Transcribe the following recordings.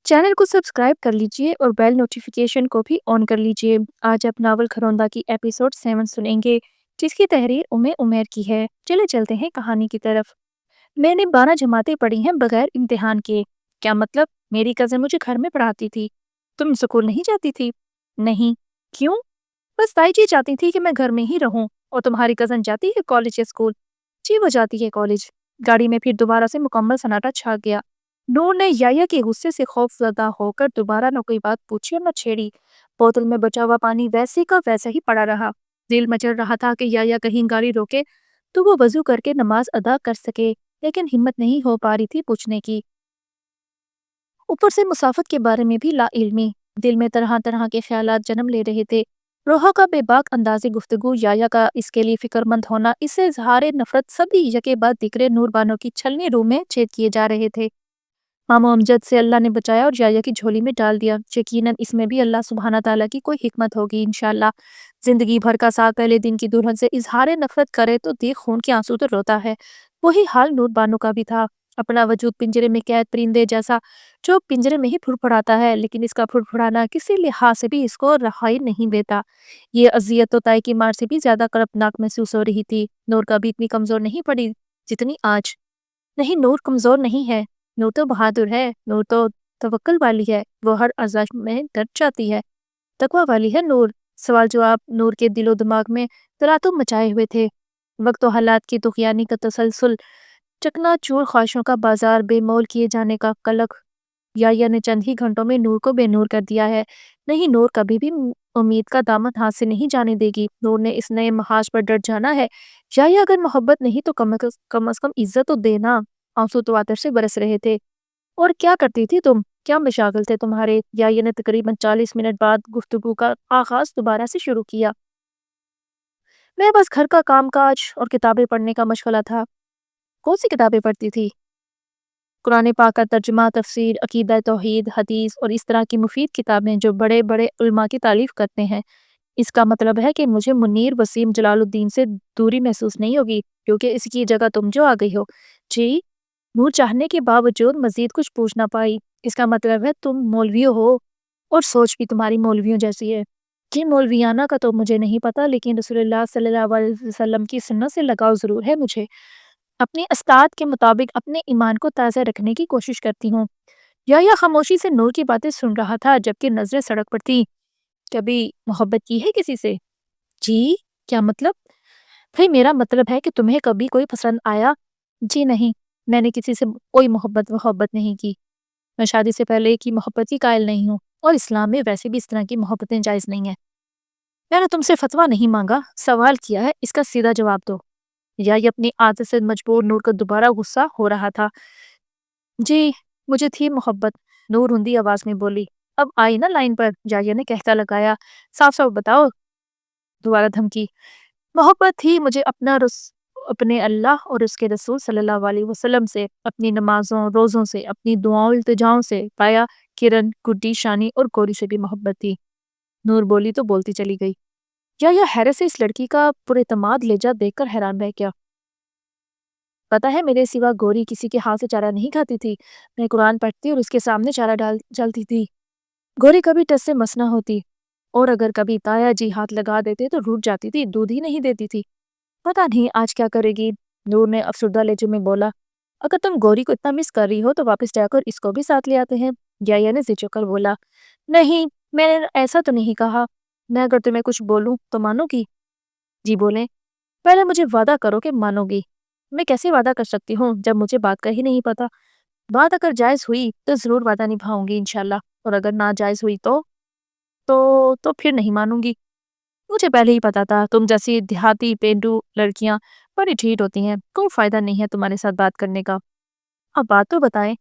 Channel को subscribe कर लीजिए और बेल नोटिफिकेशन को भी ऑन कर लीजिए। आज आप नावल खरौंदा की एपिसोड 7 सुनेंगे, जिसकी तहरीर उमेर की है। चले चलते हैं कहानी की तरफ। मैंने 12 जमातें पढ़ी हैं बगैर इम्तिहान के। क्या मतलब? मेरी कजन मुझे घर में पढ़ाती थी। तुम स्कूल नहीं जाती थी? नहीं। क्यों? बस ताई जी चाहती थी कि मैं घर में ही रहूं। और तुम्हारी कजन जाती है कॉलेज या स्कूल? जी वो जाती है कॉलेज। गाड़ी में फिर दोबारा से मुकम्मल सन्नाटा छा गया। नूर ने याया के गुस्से से खौफजदा होकर दोबारा न कोई बात पूछी और न छेड़ी। बोतल में बचा हुआ पानी वैसे का वैसा ही पड़ा रहा। दिल मचल रहा था कि याया कहीं गाड़ी रोके तो वो वजू करके नमाज अदा कर सके, लेकिन हिम्मत नहीं हो पा रही थी पूछने की। ऊपर से मुसाफत के बारे में भी ला इल्मी। दिल में तरह तरह के ख्यालात जन्म ले रहे थे। रोहा का बेबाक अंदाज़े गुफ्तगू, याया का इसके लिए फिक्रमंद होना, इससे इजहार नफरत सभी यके बाद दिक्रे नूरबानो की छलनी रूह में छेद किए जा रहे थे। मामू अमजद से अल्लाह ने बचाया और याया की झोली में डाल दिया। यकीनन इसमें भी अल्लाह सुब्हाना ताला की कोई हिकमत होगी इंशाल्लाह। जिंदगी भर का साथ पहले दिन की दुल्हन से इजहार नफरत करे तो देख खून के आंसू तो रोता है। वही हाल नूर बानो का भी था। अपना वजूद पिंजरे में कैद परिंदे जैसा, जो पिंजरे में ही फुड़फुड़ाता है, लेकिन इसका फुड़फुड़ाना किसी लिहाज से भी इसको रहाई नहीं देता। ये अजियत तो ताई की मार से भी ज्यादा कड़पनाक महसूस हो रही थी। नूर कभी इतनी कमजोर नहीं पड़ी जितनी आज। नहीं, नूर कमजोर नहीं है। नूर तो बहादुर है। नूर तो तवक्कल वाली है। वो हर आज़ाद में डट जाती है। तकवा वाली है नूर। सवाल जवाब नूर के दिलो दिमाग में तरातुम मचाए हुए थे। वक्त और हालात की तुगयानी का तसलसल, चकनाचूर ख्वाहिशों का बाजार, बेमोल किए जाने का कलक। याया ने चंद ही घंटों में नूर को बेनूर कर दिया है। नहीं, नूर कभी भी उम्मीद का दामन हाथ से नहीं जाने देगी। नूर ने इस नए महाज पर डट जाना है। याया अगर मोहब्बत नहीं तो कम अज कम इज्जत तो देना। आंसू तो आतर से बरस रहे थे। और क्या करती थी तुम? क्या मशागल थे तुम्हारे? याया ने तकरीबन 40 मिनट बाद गुफ्तगू का आगाज दोबारा से शुरू किया। मैं बस घर का काम काज और किताबें पढ़ने का मशगला था। कौन सी किताबें पढ़ती थी? कुरान पाक का तर्जुमा, तफसीर, अकीदा, तौहीद, हदीस और इस तरह की मुफीद किताबें जो बड़े बड़े उलमा की तारीफ करते हैं। इसका मतलब है कि मुझे मुनीर वसीम जलालुद्दीन से दूरी महसूस नहीं होगी, क्योंकि इसकी जगह तुम जो आ गई हो। जी। नूर चाहने के बावजूद मजीद कुछ पूछ ना पाई। इसका मतलब है तुम मौलवियो हो, और सोच भी तुम्हारी मौलवियों जैसी है। जी, मौलवियाना का तो मुझे नहीं पता, लेकिन रसूलुल्लाह सल्लल्लाहु अलैहि वसल्लम की सुन्नत से लगाव जरूर है मुझे। अपने उस्ताद के मुताबिक अपने ईमान को ताज़ा रखने की कोशिश करती हूँ। या खामोशी से नूर की बातें सुन रहा था, जबकि नजरें सड़क पर थी। कभी मोहब्बत की है किसी से? जी। क्या मतलब? भाई, मेरा मतलब है कि तुम्हें कभी कोई पसंद आया? जी नहीं, मैंने किसी से कोई मोहब्बत नहीं की। मैं शादी से पहले की मोहब्बत की कायल नहीं हूँ, और इस्लाम में वैसे भी इस तरह की मोहब्बतें जायज नहीं है। मैंने तुमसे फतवा नहीं मांगा, सवाल किया है, इसका सीधा जवाब दो। या ये अपनी आदत से मजबूर नूर का दोबारा गुस्सा हो रहा था। जी, मुझे थी मोहब्बत, नूर रुंधी आवाज में बोली। अब आई ना लाइन पर, जाया ने कहता लगाया। साफ साफ बताओ। दोबारा धमकी। मोहब्बत थी मुझे अपने अल्लाह और उसके रसूल सल्लल्लाहु अलैहि वसल्लम से, अपनी नमाजों रोज़ों से, अपनी दुआओं इल्तिजाओं से। पाया, किरण, गुड्डी, शानी और गौरी से भी मोहब्बत थी। नूर बोली तो बोलती चली गई। या हैरत से इस लड़की का पुरएतमाद लहजा देखकर हैरान रह गया। पता है, मेरे सिवा गौरी किसी के हाथ से चारा नहीं खाती थी। मैं कुरान पढ़ती और उसके सामने चारा डालती थी। गौरी कभी टस से मस ना होती, और अगर कभी ताया जी हाथ लगा देते तो रूठ जाती थी, दूध ही नहीं देती थी। पता नहीं आज क्या करेगी। नूर ने अफसरदा लहजे में बोला। अगर तुम गौरी को इतना मिस कर रही हो तो वापस जाकर इसको भी साथ ले आते हैं। याया ने झिझक बोला। नहीं, मैंने ऐसा तो नहीं कहा। मैं अगर तुम्हें कुछ बोलूं तो मानोगी? जी बोले। पहले मुझे वादा करो कि मानोगी। मैं कैसे वादा कर सकती हूँ जब मुझे बात का ही नहीं पता। बात अगर जायज हुई तो जरूर वादा निभाऊंगी इंशाल्लाह, और अगर ना जायज हुई तो फिर नहीं मानूंगी। मुझे पहले ही पता था तुम जैसी देहाती पेंडू लड़कियां बड़ी ढीठ होती हैं। कोई फायदा नहीं है तुम्हारे साथ बात करने का। अब बात तो बताएं।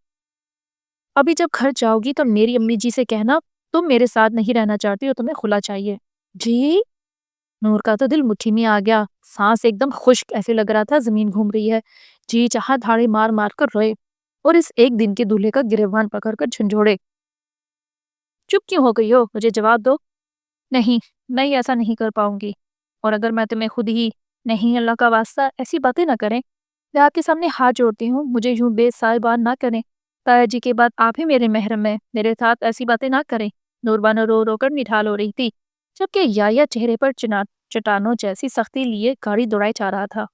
अभी जब घर जाओगी तो मेरी अम्मी जी से कहना तुम मेरे साथ नहीं रहना चाहती और तुम्हें खुला चाहिए। जी। नूर का तो दिल मुट्ठी में आ गया। सांस एकदम खुश्क, ऐसे लग रहा था जमीन घूम रही है। जी चाहा धाड़े मार मार कर रोए, और इस एक दिन के दूल्हे का गिरफ्तार पकड़ कर झंझोड़े। चुप क्यों हो गई हो? मुझे जवाब दो। नहीं, मैं ये ऐसा नहीं कर पाऊंगी। और अगर मैं तुम्हें खुद ही। नहीं, अल्लाह का वास्ता ऐसी बातें ना करें। मैं आपके सामने हाथ जोड़ती हूँ, मुझे यूं बेसाहिबान ना करें। ताया जी के बाद आप ही मेरे महरम हैं, मेरे साथ ऐसी बातें ना करें। नूरबानो रो रो कर निढाल हो रही थी, जबकि याया चेहरे पर चट्टानों जैसी सख्ती लिए गाड़ी दौड़ाई जा रहा था।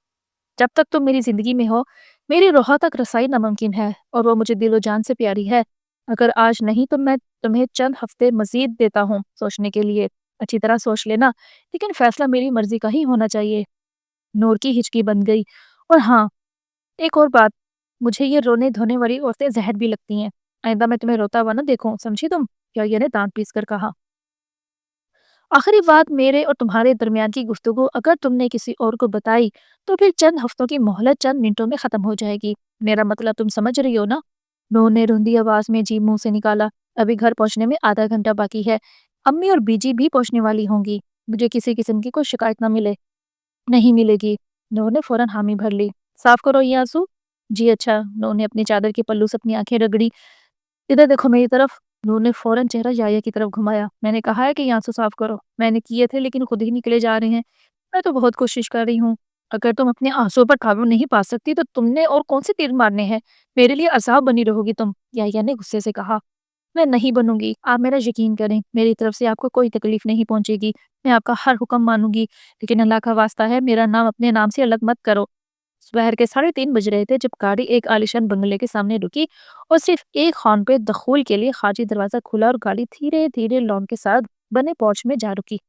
जब तक तुम मेरी जिंदगी में हो, मेरी रूह तक रसाई नामुमकिन है, और वो मुझे दिलो जान से प्यारी है। अगर आज नहीं तो मैं तुम्हें चंद हफ्ते मजीद देता हूँ सोचने के लिए। अच्छी तरह सोच लेना, लेकिन फैसला मेरी मर्जी का ही होना चाहिए। नूर की हिचकी बन गई। और हाँ, एक और बात, मुझे ये रोने धोने वाली औरतें जहर भी लगती हैं। आइंदा मैं तुम्हें रोता हुआ ना देखूं, समझी तुम? या ने दांत पीस कर कहा। आखिरी बात मेरे और तुम्हारे दरमियान की गुफ्तगू अगर तुमने किसी और को बताई, तो फिर चंद हफ्तों की मोहलत चंद मिनटों में खत्म हो जाएगी। मेरा मतलब तुम समझ रही हो ना? नूर ने रुंधी आवाज में जी मुंह से निकाला। अभी घर पहुंचने में आधा घंटा बाकी है। अम्मी और बीजी भी पहुंचने वाली होंगी। मुझे किसी किस्म की कोई शिकायत ना मिले। नहीं मिलेगी। नूर ने फौरन हामी भर ली। साफ करो ये आंसू। जी अच्छा। नूर ने अपनी चादर के पल्लू से अपनी आंखें रगड़ी। इधर देखो मेरी तरफ। नूर ने फौरन चेहरा याया की तरफ घुमाया। मैंने कहा है कि ये आंसू साफ करो। मैंने किए थे, लेकिन खुद ही निकले जा रहे हैं। मैं तो बहुत कोशिश कर रही हूँ। अगर तुम अपने आंसू पर काबू नहीं पा सकती, तो तुमने और कौन से तीर मारने हैं? मेरे लिए अजाब बनी रहोगी तुम, याया ने गुस्से से कहा। मैं नहीं बनूंगी, आप मेरा यकीन करें। मेरी तरफ से आपको कोई तकलीफ नहीं पहुंचेगी। मैं आपका हर हुक्म मानूंगी, लेकिन अल्लाह का वास्ता है, मेरा नाम अपने नाम से अलग मत करो। दोपहर के 3:30 बज रहे थे जब गाड़ी एक आलिशान बंगले के सामने रुकी, और सिर्फ एक खान पे दखूल के लिए खाजी दरवाजा खुला और गाड़ी धीरे धीरे लॉन के साथ बने पोर्च में जा रुकी।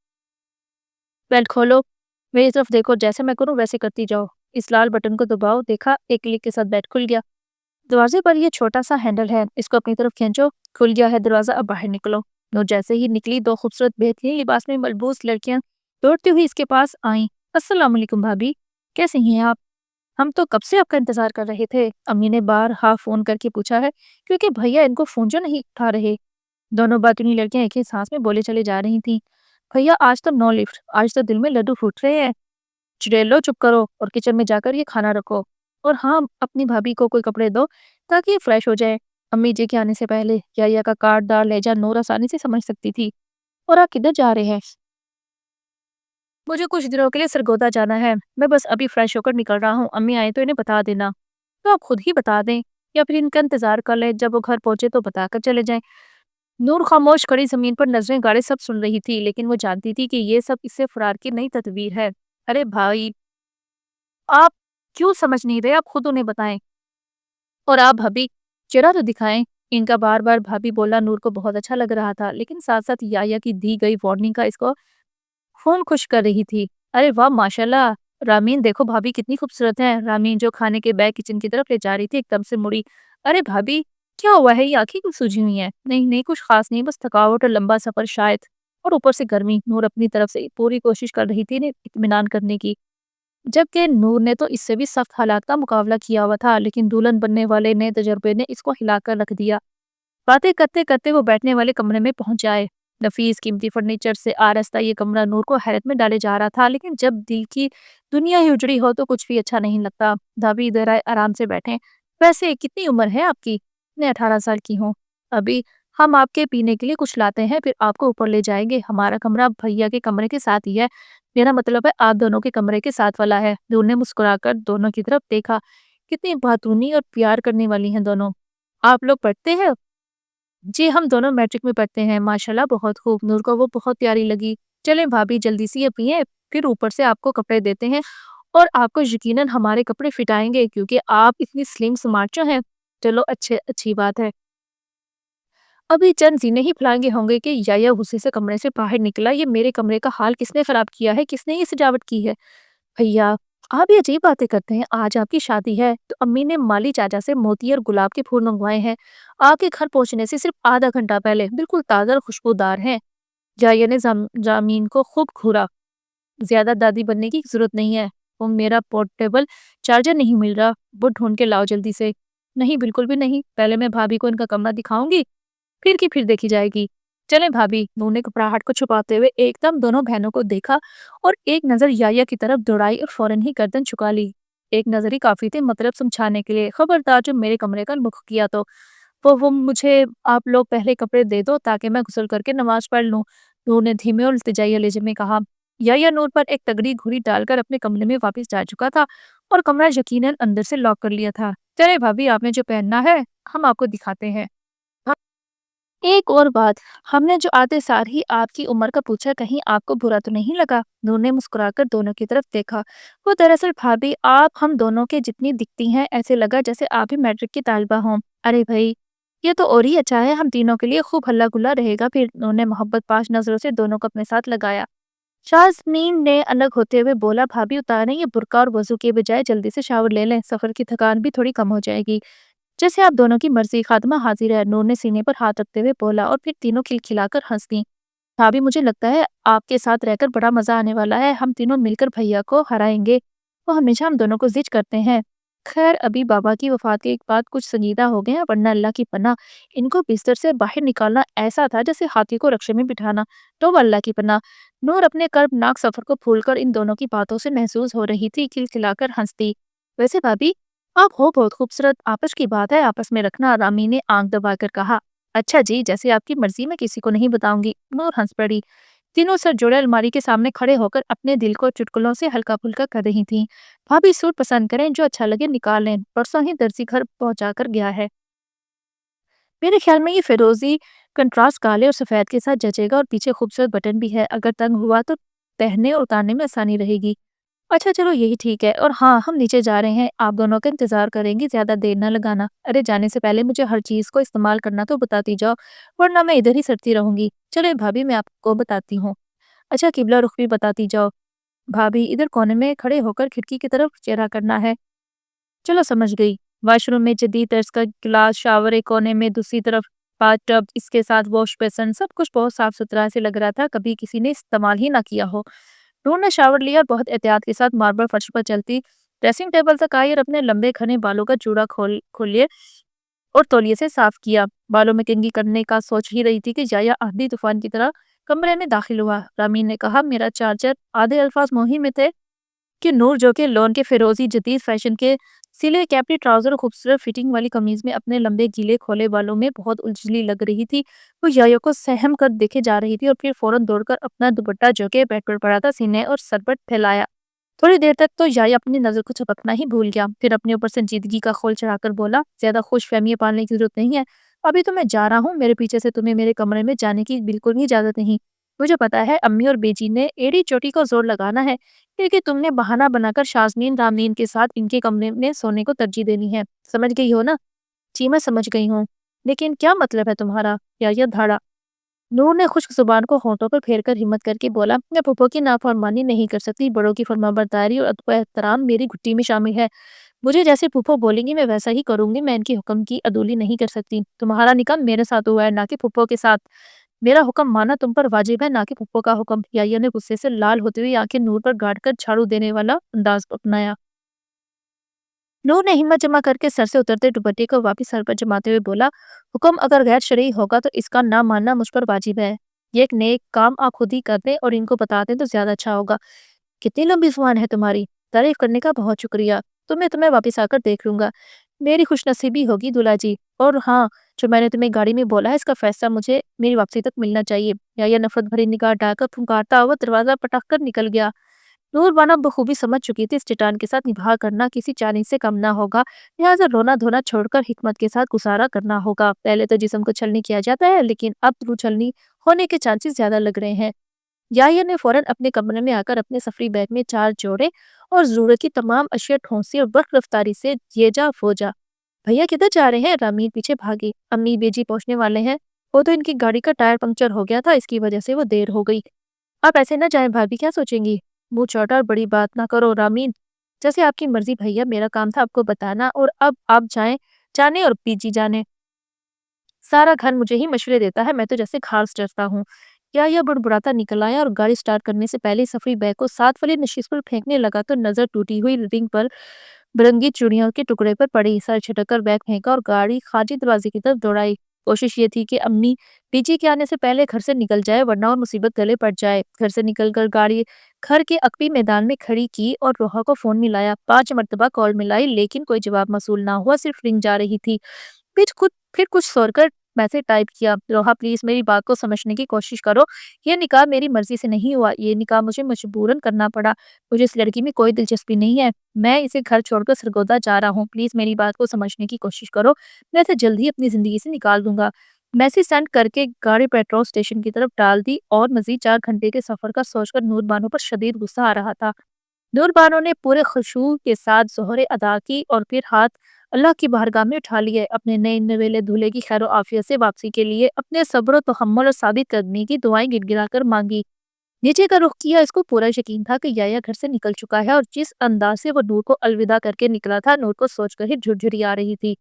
बेल्ट खोलो, मेरी तरफ देखो, जैसे मैं करूं वैसे करती जाओ। इस लाल बटन को दबाओ, देखा, एक क्लिक के साथ बेल्ट खुल गया। दरवाजे पर ये छोटा सा हैंडल है, इसको अपनी तरफ खींचो। खुल गया है दरवाजा, अब बाहर निकलो। नूर जैसे ही निकली, दो खूबसूरत बेहतरीन लिबास में मलबूस लड़कियां दौड़ती हुई इसके पास आईं। अस्सलाम वालेकुम भाभी, कैसी हैं आप? हम तो कब से आपका इंतजार कर रहे थे। अम्मी ने बार हाँ फोन करके पूछा है, क्योंकि भैया इनको फोन जो नहीं उठा रहे। दोनों बातूनी लड़कियां एक ही सांस में बोले चले जा रही थीं। भैया आज तो नो लिफ्ट, आज तो दिल में लड्डू फूट रहे हैं। चिड़ैलो चुप करो और किचन में जाकर ये खाना रखो। और हाँ, अपनी भाभी को कोई कपड़े दो ताकि ये फ्रेश हो जाए। अम्मी जी के आने से पहले याया का काटदार लहजा नूर आसानी से समझ सकती थी। और आप किधर जा रहे हैं? मुझे कुछ दिनों के लिए सरगोदा जाना है। मैं बस अभी फ्रेश होकर निकल रहा हूँ। अम्मी आए तो इन्हें बता देना। तो आप खुद ही बता दें, या फिर इनका इंतजार कर लें, जब वो घर पहुंचे तो बताकर चले जाएं। नूर खामोश खड़ी जमीन पर नजरें गाड़े सब सुन रही थी, लेकिन वो जानती थी कि ये सब इससे फरार की नई तदबीर है। अरे भाई, आप क्यों समझ नहीं रहे? आप खुद उन्हें बताएं। और आप भाभी, जरा तो दिखाएं। इनका बार बार भाभी बोलना नूर को बहुत अच्छा लग रहा था, लेकिन साथ साथ याया की दी गई वार्निंग का इसको खून खुश कर रही थी। अरे वाह माशाल्लाह, रामीन देखो भाभी कितनी खूबसूरत है। रामीन जो खाने के बैग किचन की तरफ ले जा रही थी, एकदम से मुड़ी। अरे भाभी, क्या हुआ है? ये आंखें क्यों सूजी हुई हैं? नहीं नहीं, कुछ खास नहीं, बस थकावट और लंबा सफर शायद, और ऊपर से गर्मी। नूर अपनी तरफ से पूरी कोशिश कर रही थी इन्हें इत्मीनान करने की, जबकि नूर ने तो इससे भी सख्त हालात का मुकाबला किया हुआ था, लेकिन दुल्हन बनने वाले नए तजर्बे ने इसको हिलाकर रख दिया। बातें करते करते वो बैठने वाले कमरे में पहुंच जाए। नफीस कीमती फर्नीचर से आरास्ता ये कमरा नूर को हैरत में डाले जा रहा था, लेकिन जब दिल की दुनिया ही उजड़ी हो तो कुछ भी अच्छा नहीं लगता। भाभी इधर आए, आराम से बैठे। वैसे कितनी उम्र है आपकी? मैं 18 साल की हूँ। अभी हम आपके पीने के लिए कुछ लाते हैं, फिर आपको ऊपर ले जाएंगे। हमारा कमरा भैया के कमरे के साथ ही है। मेरा मतलब है आप दोनों के कमरे के साथ वाला है। नूर ने मुस्कुराकर दोनों की तरफ देखा। कितनी बातूनी और प्यार करने वाली हैं दोनों। आप लोग पढ़ते हैं? जी, हम दोनों मैट्रिक में पढ़ते हैं। माशाल्लाह बहुत खूब। नूर को वो बहुत प्यारी लगी। चलें भाभी, जल्दी से ये पिए, फिर ऊपर से आपको कपड़े देते हैं, और आपको यकीनन हमारे कपड़े फिट आएंगे, क्योंकि आप इतनी स्लिम स्मार्ट जो हैं। चलो, अच्छी बात है। अभी चंद जीने ही फैलाएंगे होंगे कि याया गुस्से से कमरे से बाहर निकला। ये मेरे कमरे का हाल किसने खराब किया है? किसने ये सजावट की है? भैया, आप ये अजीब बातें करते हैं। आज आपकी शादी है, तो अम्मी ने माली चाचा से मोती और गुलाब के फूल मंगवाए हैं। आपके घर पहुंचने से सिर्फ आधा घंटा पहले, बिल्कुल ताज़ा और खुशबूदार हैं। जाया ने जामीन को खूब घूरा। ज्यादा दादी बनने की जरूरत नहीं है। वो मेरा पोर्टेबल चार्जर नहीं मिल रहा, वो ढूंढ के लाओ जल्दी से। नहीं, बिल्कुल भी नहीं। पहले मैं भाभी को इनका कमरा दिखाऊंगी, फिर की फिर देखी जाएगी। चले भाभी। नूर ने घबराहट को छुपाते हुए एकदम दोनों बहनों को देखा, और एक नजर याया की तरफ दौड़ाई और फौरन ही गर्दन झुका ली। एक नजर ही काफी थी, मतलब समझाने के लिए। खबरदार जो मेरे कमरे का मुख किया तो वो मुझे आप लोग पहले कपड़े दे दो, ताकि मैं गुसल करके नमाज पढ़ लूं। नूर ने धीमे और इल्तिजाई लहजे में कहा। याया नूर पर एक तगड़ी घुरी डालकर अपने कमरे में वापस जा चुका था, और कमरा यकीनन अंदर से लॉक कर लिया था। चले भाभी, आपने जो पहनना है हम आपको दिखाते हैं। एक और बात, हमने जो आते सार ही आपकी उम्र का पूछा, कहीं आपको बुरा तो नहीं लगा? नूर ने मुस्कुराकर दोनों की तरफ देखा। वो दरअसल भाभी, आप हम दोनों के जितनी दिखती हैं, ऐसे लगा जैसे आप भी मैट्रिक की तालिबा हों। अरे भाई, ये तो और ही अच्छा है, हम तीनों के लिए खूब हल्ला गुल्ला रहेगा फिर। नूर ने मोहब्बत पाश नजरों से दोनों को अपने साथ लगाया। शाज़मीन ने अलग होते हुए बोला, भाभी उतारें ये बुर्का और वजू के बजाय जल्दी से शावर ले लें, सफर की थकान भी थोड़ी कम हो जाएगी। जैसे आप दोनों की मर्जी, खात्मा हाजिर है, नूर ने सीने पर हाथ रखते हुए बोला, और फिर तीनों खिलखिलाकर हंस दी। भाभी, मुझे लगता है आपके साथ रहकर बड़ा मजा आने वाला है, हम तीनों मिलकर भैया को हराएंगे। वो हमेशा हम दोनों को जिद करते हैं। खैर, अभी बाबा की वफात के बाद कुछ संजीदा हो गए हैं, वरना अल्लाह की पनाह, इनको बिस्तर से बाहर निकालना ऐसा था जैसे हाथी को रक्षा में बिठाना। तो अल्लाह की पनाह। नूर अपने कर्बनाक सफर को भूलकर इन दोनों की बातों से महसूस हो रही थी, खिलखिलाकर हंसती। वैसे भाभी, आप हो बहुत खूबसूरत, आपस की बात है आपस में रखना, रामी ने आंख दबाकर कहा। अच्छा जी, जैसे आपकी मर्जी, मैं किसी को नहीं बताऊंगी। नूर हंस पड़ी। तीनों सर जोड़े अलमारी के सामने खड़े होकर अपने दिल को चुटकुलों से हल्का फुल्का कर रही थीं। भाभी, सूट पसंद करें, जो अच्छा लगे निकाल लें, परसों ही दर्जी घर पहुंचा कर गया है। मेरे ख्याल में ये फिरोजी कंट्रास्ट काले और सफेद के साथ जचेगा, और पीछे खूबसूरत बटन भी है, अगर तंग हुआ तो पहनने और उतारने में आसानी रहेगी। अच्छा चलो, यही ठीक है, और हाँ, हम नीचे जा रहे हैं, आप दोनों का इंतजार करेंगे, ज्यादा देर ना लगाना। अरे, जाने से पहले मुझे हर चीज को इस्तेमाल करना तो बताती जाओ, वरना मैं इधर ही सड़ती रहूंगी। चलो भाभी, मैं आपको बताती हूँ। अच्छा, किबला रुख भी बताती जाओ। भाभी, इधर कोने में खड़े होकर खिड़की की तरफ चेहरा करना है। चलो, समझ गई। वॉशरूम में जदीद तर्ज का गिलास, शावर एक कोने में, दूसरी तरफ बाथ टब, इसके साथ वॉश बेसन, सब कुछ बहुत साफ सुथरा से लग रहा था, कभी किसी ने इस्तेमाल ही ना किया हो। नूर ने शावर लिया और बहुत एहतियात के साथ मार्बल फर्श पर चलती ड्रेसिंग टेबल तक आई और अपने लंबे घने बालों का जूड़ा खोलिए और तौलिए से साफ किया। बालों में कंघी करने का सोच ही रही थी कि जाया आंधी तूफान की तरह कमरे में दाखिल हुआ। रामीन ने कहा, मेरा चार्जर। आधे अल्फाज मोही में थे कि नूर, जो कि लोन के फिरोजी जदीद फैशन के सिले कैप्री ट्राउजर और खूबसूरत फिटिंग वाली कमीज में अपने लंबे गीले खोले बालों में बहुत उलझली लग रही थी, वो याया को सहम कर देखे जा रही थी, और फिर फौरन दौड़कर अपना दुपट्टा, जो कि बेड पर पड़ा था, सीने और सर पर फैलाया। थोड़ी देर तक तो याया अपनी नजर को झपकना ही भूल गया, फिर अपने ऊपर संजीदगी का खोल चढ़ाकर बोला, ज्यादा खुश फहमियां पालने की जरूरत नहीं है, अभी तो मैं जा रहा हूँ, मेरे पीछे से तुम्हें मेरे कमरे में जाने की बिल्कुल भी इजाजत नहीं। मुझे पता है अम्मी और बेजी ने एड़ी चोटी को जोर लगाना है, क्योंकि तुमने बहाना बनाकर शाजमीन रामनीन के साथ इनके कमरे में सोने को तरजीह देनी है। समझ गई हो ना? जी, मैं समझ गई हूँ, लेकिन क्या मतलब है तुम्हारा? या धाड़ा। नूर ने खुश्क जुबान को होंठों पर फेर कर हिम्मत करके बोला, मैं फूफो की नाफरमानी नहीं कर सकती, बड़ों की फरमाबरदारी और अदब एहतराम मेरी घुट्टी में शामिल है। मुझे जैसे फूफो बोलेंगी मैं वैसा ही करूंगी, मैं इनके हुक्म की अदूली नहीं कर सकती। तुम्हारा निकाह मेरे साथ हुआ है, ना कि फूफो के साथ। मेरा हुक्म माना तुम पर वाजिब है, ना कि फूफो का हुक्म। याया ने गुस्से से लाल होती हुई आंखें नूर पर गाड़ कर झाड़ू देने वाला अंदाज अपनाया। नूर ने हिम्मत जमा करके सर से उतरते दुपट्टे को वापिस सर पर जमाते हुए बोला, हुक्म अगर गैर शरई होगा तो इसका ना मानना मुझ पर वाजिब है। ये एक नेक काम आप खुद ही कर दें और इनको बता दें तो ज्यादा अच्छा होगा। कितनी लंबी जुबान है तुम्हारी, तारीफ करने का बहुत शुक्रिया। तुम्हें तुम्हें वापिस आकर देख लूंगा। मेरी खुशनसीबी होगी दूल्हा जी। और हाँ, जो मैंने तुम्हें गाड़ी में बोला है, इसका फैसला मुझे मेरी वापसी तक मिलना चाहिए। या नफरत भरी निगाह डालकर फुंकारता हुआ दरवाजा पटक कर निकल गया। नूर बानो बखूबी समझ चुकी थी, इस चट्टान के साथ निभाह करना किसी चांदी से कम ना होगा, लिहाजा रोना धोना छोड़कर हिकमत के साथ गुजारा करना होगा। पहले तो जिस्म को छलनी किया जाता है, लेकिन अब रूह छलनी होने के चांसेस ज्यादा लग रहे हैं। याहिया ने फौरन अपने कमरे में आकर अपने सफरी बैग में चार जोड़े और जरूरत की तमाम अशिया ठोंसी और बर्फ रफ्तारी से ये जा वो जा। भैया किधर जा रहे हैं? रामीन पीछे भागी। अम्मी बेजी पहुंचने वाले हैं, वो तो इनकी गाड़ी का टायर पंक्चर हो गया था, इसकी वजह से वो देर हो गई। आप ऐसे ना जाएं, भाभी क्या सोचेंगी? मुंह चौड़ा और बड़ी बात ना करो रामीन। जैसे आपकी मर्जी भैया, मेरा काम था आपको बताना, और अब आप जाएं, जाने और बीजी जाने। सारा घर मुझे ही मशवरे देता है, मैं तो जैसे घास डरता हूँ। क्या यह बुड़बुड़ाता निकल आया और गाड़ी स्टार्ट करने से पहले सफरी बैग को साथ वाली नशीस पर फेंकने लगा, तो नजर टूटी हुई रिंग पर बिरंगी चूड़ियों के टुकड़े पर पड़ी। सर छिटक बैग फेंका और गाड़ी खाजी दरवाजे की तरफ दौड़ाई। कोशिश ये थी कि अम्मी पीछे के आने से पहले घर से निकल जाए, वरना और मुसीबत गले पड़ जाए। घर से निकलकर गाड़ी घर के अकबी मैदान में खड़ी की और रोहा को फोन मिलाया। 5 मरतबा कॉल मिलाई, लेकिन कोई जवाब मसूल ना हुआ, सिर्फ रिंग जा रही थी। फिर कुछ सोचकर मैसेज टाइप किया, "रोहा प्लीज़ मेरी बात को समझने की कोशिश करो। ये निकाह मेरी मर्ज़ी से नहीं हुआ, ये निकाह मुझे मजबूरन करना पड़ा। मुझे इस लड़की में कोई दिलचस्पी नहीं है। मैं इसे घर छोड़कर सरगोदा जा रहा हूँ। प्लीज़ मेरी बात को समझने की कोशिश करो। मैं इसे जल्द ही अपनी ज़िंदगी से निकाल दूँगा।" मैसेज सेंड करके गाड़ी पेट्रोल स्टेशन की तरफ डाल दी और मज़ीद 4 घंटे के सफ़र का सोचकर नूर बानो पर शदीद गुस्सा आ रहा था। नूर बानो ने पूरे खुशू के साथ ज़ोहरे अदा की और फिर हाथ अल्लाह की बारगाह में उठा लिए। अपने नए नवेले दूल्हे की खैर आफियत से वापसी के लिए अपने सब्र व तहम्मुल और साबित करने की दुआएं गिड़गिड़ा कर मांगी। नीचे का रुख किया, इसको पूरा यकीन था कि याया घर से निकल चुका है और जिस अंदाज से वो नूर को अलविदा करके निकला था, नूर को सोचकर ही झुरझुरी आ रही थी।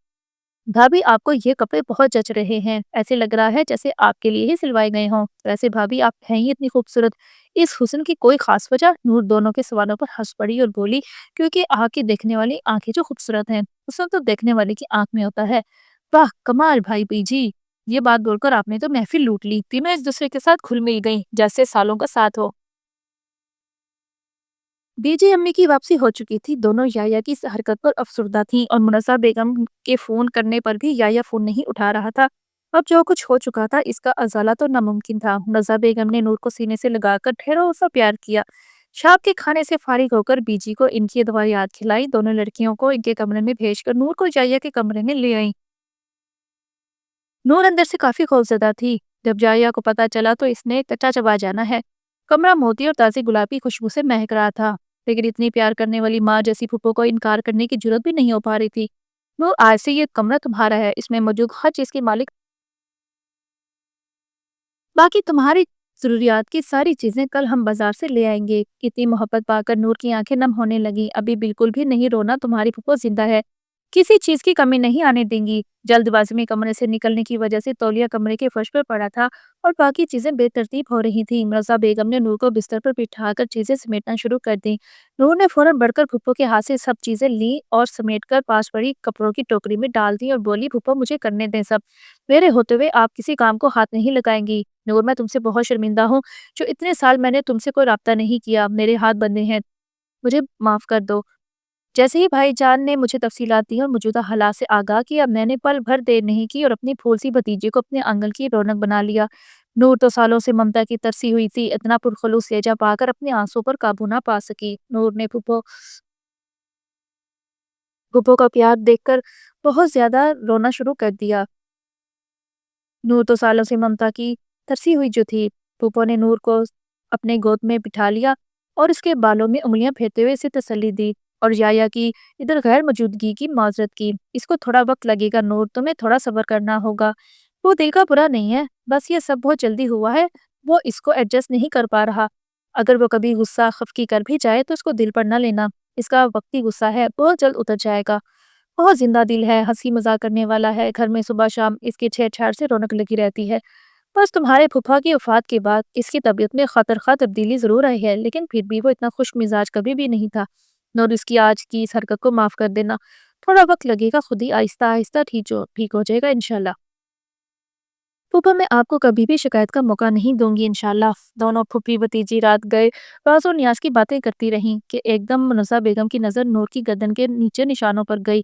भाभी, आपको ये कपड़े बहुत जच रहे हैं, ऐसे लग रहा है जैसे आपके लिए ही सिलवाए गए हों। वैसे भाभी, आप हैं ही इतनी खूबसूरत। इस हुस्न की कोई खास वजह? नूर दोनों के सवालों पर हंस पड़ी और बोली, क्योंकि आँखें देखने वाली आंखें जो खूबसूरत हैं, हुस्न तो देखने वाले की आंख में होता है। वाह कमाल भाई बीजी। ये बात बोलकर आपने तो महफिल लूट ली। तीनों एक दूसरे के साथ घुल मिल गईं, जैसे सालों का साथ हो। बीजी अम्मी की वापसी हो चुकी थी। दोनों याया की इस हरकत पर अफसुर्दा थीं और मुनस्सा बेगम के फोन करने पर भी याया फोन नहीं उठा रहा था। अब जो कुछ हो चुका था, इसका अजाला तो नामुमकिन था। मुनस्सा बेगम ने नूर को सीने से लगाकर ढेरों सा प्यार किया। शाम के खाने से फारिग होकर बीजी को इनकी दवा याद खिलाई। दोनों लड़कियों को इनके कमरे में भेजकर नूर को याया के कमरे में ले आई। नूर अंदर से काफी खौफजदा थी। जब जाया को पता चला तो इसने कच्चा चबा जाना है। कमरा मोती और ताज़ी गुलाबी खुशबू से महक रहा था, लेकिन इतनी प्यार करने वाली माँ जैसी फूफो को इनकार करने की जुर्रत भी नहीं हो पा रही थी। नूर, आज से ये कमरा तुम्हारा है, इसमें मौजूद हर चीज के मालिक, बाकी तुम्हारी जरूरियात की सारी चीजें कल हम बाजार से ले आएंगे। इतनी मोहब्बत पाकर नूर की आंखें नम होने लगी। अभी बिल्कुल भी नहीं रोना, तुम्हारी फूफो जिंदा है, किसी चीज की कमी नहीं आने देंगी। जल्दबाजी में कमरे से निकलने की वजह से तौलिया कमरे के फर्श पर पड़ा था और बाकी चीजें बेतरतीब हो रही थी। मिर्जा बेगम ने नूर को बिस्तर पर बिठाकर चीजें समेटना शुरू कर दी। नूर ने फौरन बढ़कर फूफो के हाथ से सब चीजें ली और समेटकर पास पड़ी कपड़ों की टोकरी में डाल दी और बोली, फूफो मुझे करने दें सब, मेरे होते हुए आप किसी काम को हाथ नहीं लगाएंगी। नूर, मैं तुमसे बहुत शर्मिंदा हूँ। जो इतने साल मैंने तुमसे कोई राब्ता नहीं किया, मेरे हाथ बंधे हैं, मुझे माफ कर दो। जैसे ही भाईजान ने मुझे तफसीलात दी और मौजूदा हालात से आगाह किया, मैंने पल भर देर नहीं की और अपनी फूल सी भतीजे को अपने आंगन की रौनक बना लिया। नूर तो सालों से ममता की तरसी हुई थी, इतना पुरखलूस लहजा पाकर अपने आंसू पर काबू ना पा सकी। नूर ने फूफो फूफो का प्यार देखकर बहुत ज्यादा रोना शुरू कर दिया। नूर तो सालों से ममता की तरसी हुई जो थी। फूफो ने नूर को अपने गोद में बिठा लिया और इसके बालों में उंगलियां फेरते हुए इसे तसल्ली दी और याया की इधर गैर मौजूदगी की माजरत की। इसको थोड़ा वक्त लगेगा नूर, तुम्हें थोड़ा सब्र करना होगा। वो दिल का बुरा नहीं है, बस ये सब बहुत जल्दी हुआ है। वो इसको एडजस्ट नहीं कर पा रहा। अगर वो कभी गुस्सा खफकी कर भी जाए तो इसको दिल पर न लेना। इसका वक्ती गुस्सा है, बहुत जल्द उतर जाएगा। बहुत जिंदा दिल है, हंसी मजाक करने वाला है। घर में सुबह शाम इसकी छेड़छाड़ से रौनक लगी रहती है। बस तुम्हारे फूफा की वफात के बाद इसकी तबीयत में खतरखा तब्दीली जरूर आई है, लेकिन फिर भी वो इतना खुश मिजाज कभी भी नहीं था। नूर, इसकी आज की इस हरकत को माफ कर देना। थोड़ा वक्त लगेगा, खुद ही आहिस्ता आहिस्ता ठीक हो जाएगा इंशाल्लाह। फूफा, मैं आपको कभी भी शिकायत का मौका नहीं दूंगी इंशाल्लाह। दोनों फूफी भतीजी रात गए राज और न्याज की बातें करती रहीं कि एकदम मुनज़्ज़ा बेगम की नज़र नूर की गर्दन के नीचे निशानों पर गई।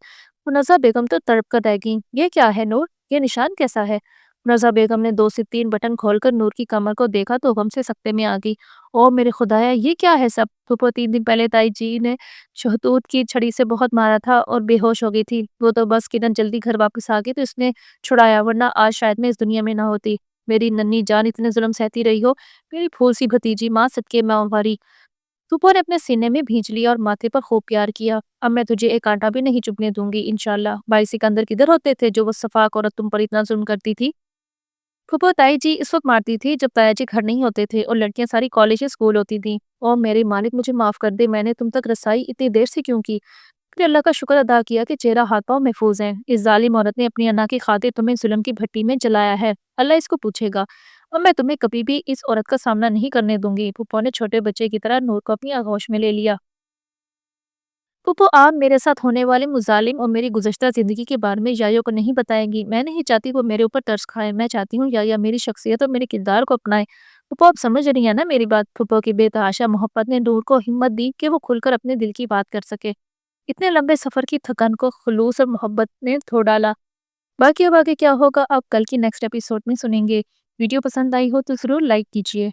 मुनज़्ज़ा बेगम तो तड़प कर रह गईं। ये क्या है नूर, ये निशान कैसा है? मुनज़्ज़ा बेगम ने 2 से 3 बटन खोलकर नूर की कमर को देखा तो गम से सकते में आ गई। ओ मेरे खुदाया, ये क्या है सब? फूफो, 3 दिन पहले ताई जी ने शहतूत की छड़ी से बहुत मारा था और बेहोश हो गई थी। वो तो बस किरण जल्दी घर वापस आ गई तो इसने छुड़ाया, वरना आज शायद मैं इस दुनिया में ना होती। मेरी नन्ही जान इतने जुल्म सहती रही हो, मेरी फूल सी भतीजी, माँ सदके मैं तुम्हारी। तूफान ने अपने सीने में भींच लिया और माथे पर खूब प्यार किया। अब मैं तुझे एक आंटा भी नहीं चुभने दूंगी इंशाल्लाह। भाई सिकंदर किधर होते थे जो वो सफाक औरत तुम पर इतना जुल्म करती थी? फूफो, ताई जी इस वक्त मारती थी जब ताया जी घर नहीं होते थे और लड़कियां सारी कॉलेज या स्कूल होती थी। और मेरे मालिक, मुझे माफ कर दे, मैंने तुम तक रसाई इतनी देर से क्यों की? फिर अल्लाह का शुक्र अदा किया कि चेहरा हाथ पाँव महफूज हैं। इस जालिम औरत ने अपनी अना की खातिर तुम्हें जुल्म की भट्टी में जलाया है, अल्लाह इसको पूछेगा। और मैं तुम्हें कभी भी इस औरत का सामना नहीं करने दूंगी। फूफो ने छोटे बच्चे की तरह नूर को अपनी आगोश में ले लिया। फूफो, आप मेरे साथ होने वाले मुजालिम और मेरी गुज़श्ता ज़िंदगी के बारे में यायो को नहीं बताएंगी। मैं नहीं चाहती वो मेरे ऊपर तरस खाए। मैं चाहती हूँ याया मेरी शख्सियत और मेरे किरदार को अपनाए। फूफो, आप समझ रही हैं ना मेरी बात? फूफो की बेतहाशा मोहब्बत ने नूर को हिम्मत दी कि वो खुलकर अपने दिल की बात कर सके। इतने लंबे सफर की थकान को खुलूस और मोहब्बत ने धो डाला। باقی اب آگے کیا ہوگا آپ کل کی نیکسٹ ایپیسوڈ میں سنیں گے۔ ویڈیو پسند آئی ہو تو ضرور لائک کیجیے۔